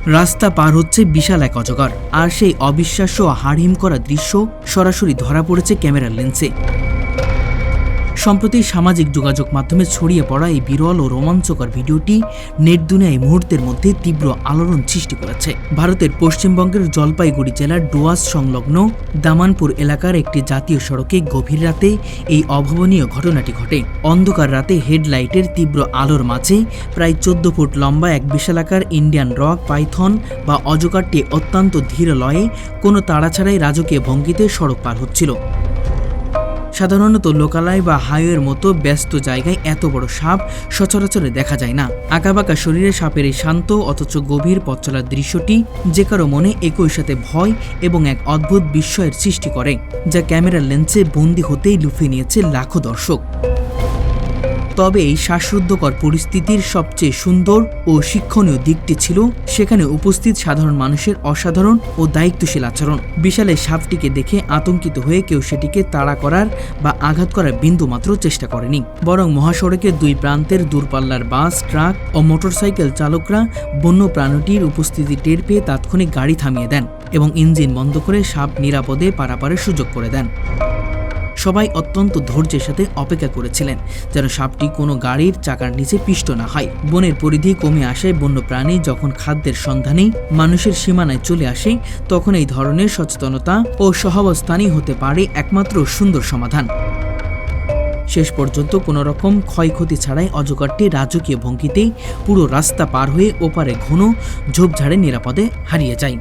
রাস্তা পার হচ্ছে বিশাল এক অজগর, আর সেই অবিশ্বাস্য হাড়হিম করা দৃশ্য সরাসরি ধরা পড়েছে ক্যামেরার লেন্সে। সম্প্রতি সামাজিক যোগাযোগ মাধ্যমে ছড়িয়ে পড়া এই বিরল ও রোমাঞ্চকর ভিডিওটি নেট দুনিয়ায় মুহূর্তের মধ্যে তীব্র আলোড়ন সৃষ্টি করেছে। ভারতের পশ্চিমবঙ্গের জলপাইগুড়ি জেলার ডুয়ার্স সংলগ্ন দামানপুর এলাকার একটি জাতীয় সড়কে গভীর রাতে এই অভাবনীয় ঘটনাটি ঘটে। অন্ধকার রাতে হেডলাইটের তীব্র আলোর মাঝে প্রায় 14 ফুট লম্বা এক বিশালাকার ইন্ডিয়ান রক পাইথন বা অজগরটি অত্যন্ত ধীর লয়ে কোনো তাড়াছাড়াই রাজকীয় ভঙ্গিতে সড়ক পার হচ্ছিল। সাধারণত লোকালয় বা হাইওয়ের মতো ব্যস্ত জায়গায় এত বড় সাপ সচরাচরে দেখা যায় না। আঁকাবাঁকা শরীরে সাপের এই শান্ত অথচ গভীর পথ চলার দৃশ্যটি যে কারো মনে একই সাথে ভয় এবং এক অদ্ভুত বিস্ময়ের সৃষ্টি করে, যা ক্যামেরার লেন্সে বন্দী হতেই লুফে নিয়েছে লাখো দর্শক। তবে এই শ্বাসরুদ্ধকর পরিস্থিতির সবচেয়ে সুন্দর ও শিক্ষণীয় দিকটি ছিল সেখানে উপস্থিত সাধারণ মানুষের অসাধারণ ও দায়িত্বশীল আচরণ। বিশাল এই সাপটিকে দেখে আতঙ্কিত হয়ে কেউ সেটিকে তাড়া করার বা আঘাত করার বিন্দুমাত্র চেষ্টা করেনি, বরং মহাসড়কের দুই প্রান্তের দূরপাল্লার বাস, ট্রাক ও মোটরসাইকেল চালকরা বন্য প্রাণীটির উপস্থিতি টের পেয়ে তাৎক্ষণিক গাড়ি থামিয়ে দেন এবং ইঞ্জিন বন্ধ করে সাপ নিরাপদে পারাপারের সুযোগ করে দেন। সবাই অত্যন্ত ধৈর্যের সাথে অপেক্ষা করেছিলেন যেন সাপটি কোনো গাড়ির চাকার নিচে পিষ্ট না হয়। বনের পরিধি কমে আসায় বন্যপ্রাণী যখন খাদ্যের সন্ধানেই মানুষের সীমানায় চলে আসে, তখন এই ধরনের সচেতনতা ও সহাবস্থানই হতে পারে একমাত্র সুন্দর সমাধান। শেষ পর্যন্ত কোনো রকম ক্ষয়ক্ষতি ছাড়াই অজগরটি রাজকীয় ভঙ্গিতেই পুরো রাস্তা পার হয়ে ওপারে ঘন ঝোপঝাড়ে নিরাপদে হারিয়ে যায়।